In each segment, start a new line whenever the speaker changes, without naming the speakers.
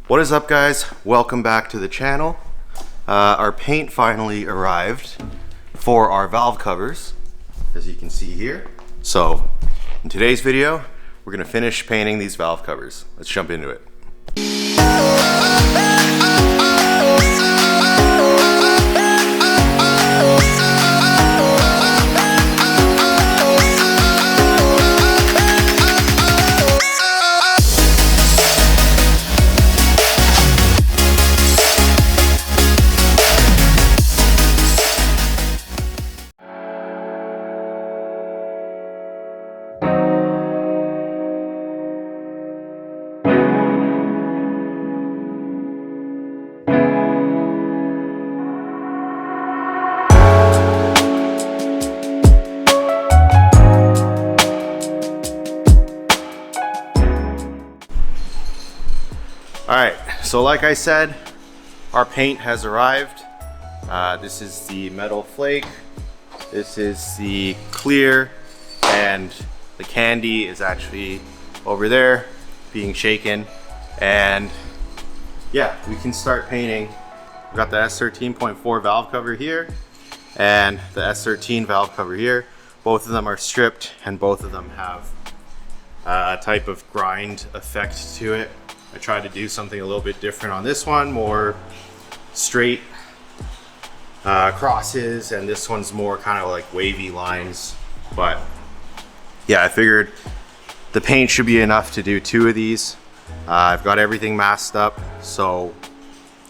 What is up, guys? Welcome back to the channel. Our paint finally arrived for our valve covers, as you can see here. So in today's video, we're gonna finish painting these valve covers. Let's jump into it. Alright, so like I said, our paint has arrived. This is the metal flake, this is the clear, and the Kandy is actually over there being shaken. And yeah, we can start painting. We've got the S13.4 valve cover here and the S13 valve cover here. Both of them are stripped and both of them have a type of grind effect to it. I tried to do something a little bit different on this one, more straight crosses, and this one's more kind of like wavy lines. But yeah, I figured the paint should be enough to do two of these. I've got everything masked up, so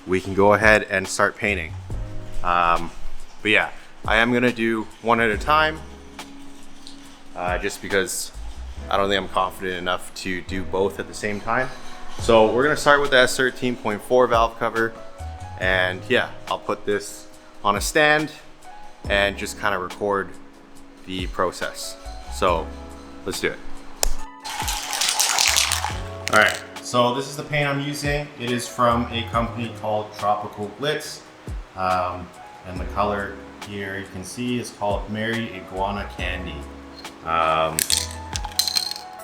we can go ahead and start painting. But yeah, I am gonna do one at a time, just because I don't think I'm confident enough to do both at the same time. So we're gonna start with the S13.4 valve cover, and yeah, I'll put this on a stand and just kind of record the process. So let's do it. All right, so this is the paint I'm using. It is from a company called Tropical Blitz, and the color here you can see is called Mary Iguana Candy.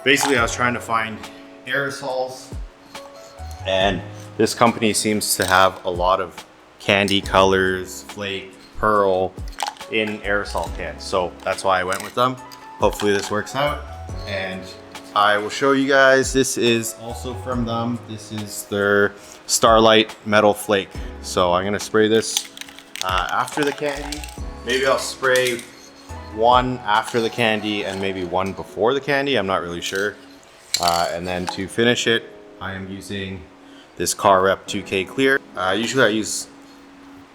Basically, I was trying to find aerosols, and this company seems to have a lot of candy colors, flake, pearl in aerosol cans. So that's why I went with them. Hopefully this works out. And I will show you guys, this is also from them. This is their Starlight Metal Flake. So I'm gonna spray this after the candy. Maybe I'll spray one after the candy and maybe one before the candy. I'm not really sure. And then to finish it, I am using this Car Rep 2K Clear. Usually I use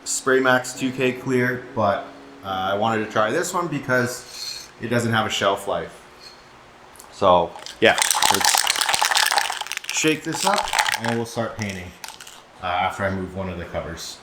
Spray Max 2K Clear, but I wanted to try this one because it doesn't have a shelf life. So yeah, let's shake this up and we'll start painting after I move one of the covers.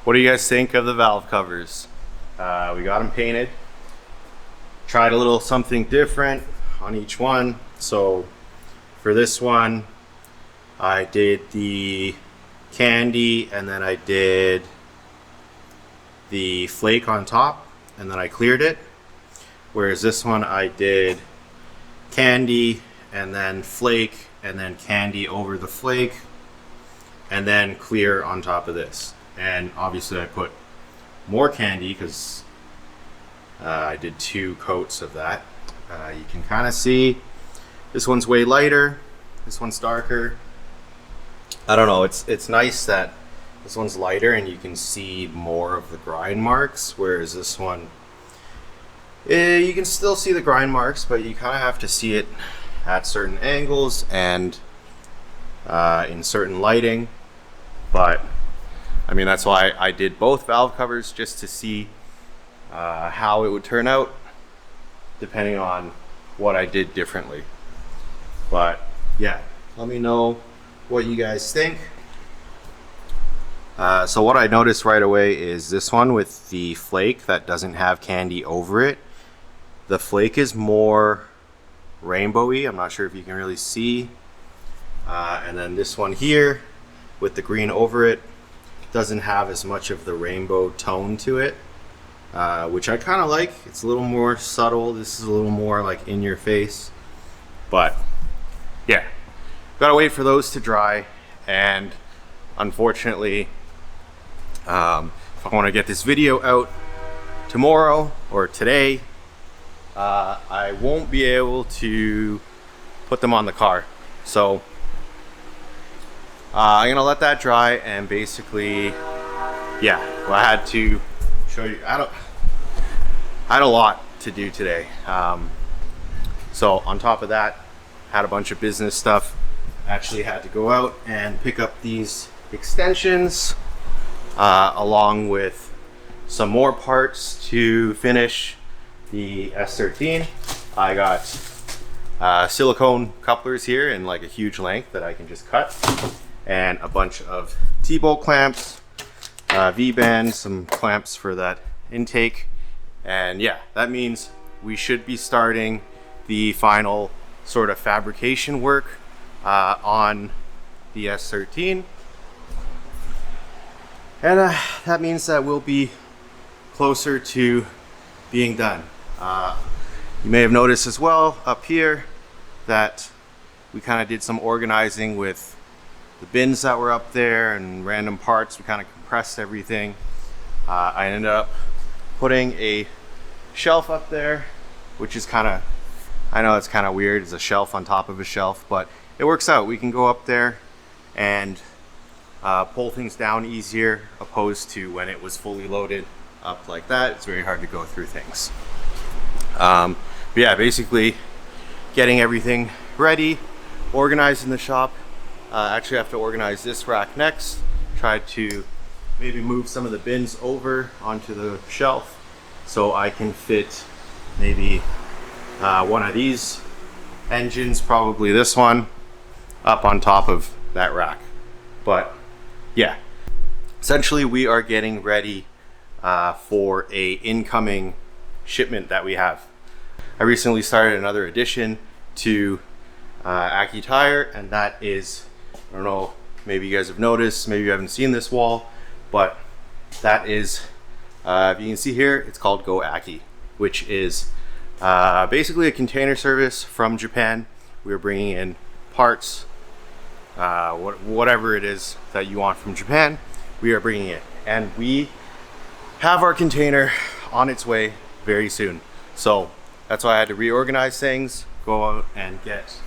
what do you guys think of the valve covers? We got them painted. Tried a little something different on each one. So for this one, I did the Kandy, and then I did the flake on top, and then I cleared it. Whereas this one I did Kandy and then flake and then Kandy over the flake and then clear on top of this. And obviously I put more Kandy because I did 2 coats of that. You can kind of see this one's way lighter, this one's darker. I don't know, it's nice that this one's lighter and you can see more of the grind marks, whereas this one, you can still see the grind marks, but you kind of have to see it at certain angles and in certain lighting. But I mean, that's why I did both valve covers, just to see how it would turn out depending on what I did differently. But yeah, let me know what you guys think. So what I noticed right away is this one with the flake that doesn't have Kandy over it. The flake is more rainbowy. I'm not sure if you can really see. And then this one here with the green over it doesn't have as much of the rainbow tone to it, which I kind of like. It's a little more subtle. This is a little more like in your face. But yeah, gotta wait for those to dry. And unfortunately, if I want to get this video out tomorrow or today, I won't be able to put them on the car. So I'm gonna let that dry, and basically, yeah, well, I had to show you. I had a lot to do today. So on top of that, had a bunch of business stuff. Actually had to go out and pick up these extensions along with some more parts to finish the S13. I got silicone couplers here in like a huge length that I can just cut, and a bunch of T-bolt clamps, V-bands, some clamps for that intake. And yeah, that means we should be starting the final sort of fabrication work on the S13. And that means that we'll be closer to being done. You may have noticed as well up here that we kind of did some organizing with the bins that were up there and random parts. We kind of compressed everything. I ended up putting a shelf up there, which is kind of, I know it's kind of weird, it's a shelf on top of a shelf, but it works out. We can go up there and pull things down easier, opposed to when it was fully loaded up like that. It's very hard to go through things. But yeah, basically getting everything ready, organized in the shop. Actually have to organize this rack next. Try to maybe move some of the bins over onto the shelf so I can fit maybe one of these engines, probably this one, up on top of that rack. But yeah, essentially we are getting ready for a incoming shipment that we have. I recently started another addition to Aki Tire, and that is, I don't know, maybe you guys have noticed, maybe you haven't seen this wall, but that is, if you can see here, it's called Go Aki, which is basically a container service from Japan. We're bringing in parts, whatever it is that you want from Japan, we are bringing it. And we have our container on its way very soon. So that's why I had to reorganize things, go out and get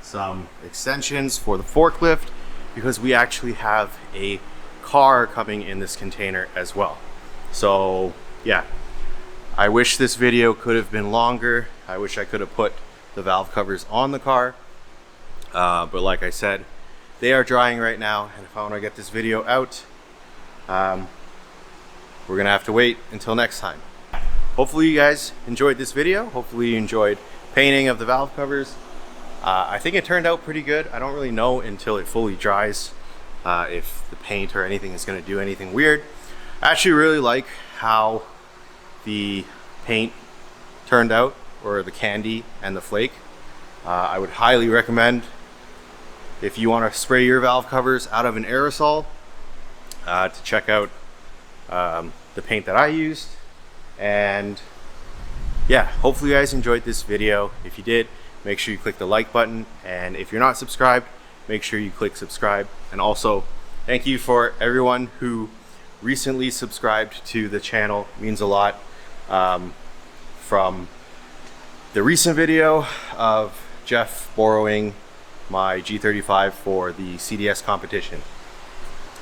some extensions for the forklift, because we actually have a car coming in this container as well. So yeah, I wish this video could have been longer. I wish I could have put the valve covers on the car, but like I said, they are drying right now, and if I want to get this video out, we're gonna have to wait until next time. Hopefully you guys enjoyed this video. Hopefully you enjoyed painting of the valve covers. I think it turned out pretty good. I don't really know until it fully dries if the paint or anything is going to do anything weird. I actually really like how the paint turned out, or the Kandy and the flake. I would highly recommend, if you want to spray your valve covers out of an aerosol, to check out the paint that I used. And yeah, hopefully you guys enjoyed this video. If you did, make sure you click the like button, and if you're not subscribed, make sure you click subscribe. And also, thank you for everyone who recently subscribed to the channel. It means a lot. From the recent video of Jeff borrowing my G35 for the CDS competition.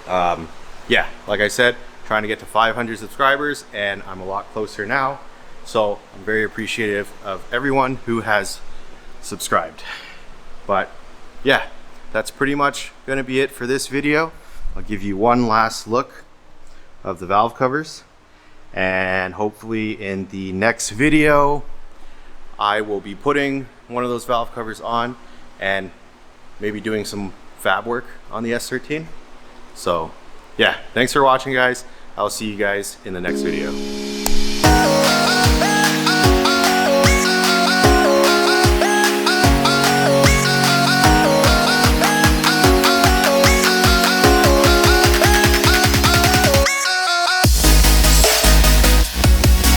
Yeah, like I said, trying to get to 500 subscribers, and I'm a lot closer now. So I'm very appreciative of everyone who has subscribed. But yeah, that's pretty much going to be it for this video. I'll give you one last look of the valve covers, and hopefully in the next video I will be putting one of those valve covers on and maybe doing some fab work on the S13. So yeah, thanks for watching, guys. I'll see you guys in the next video.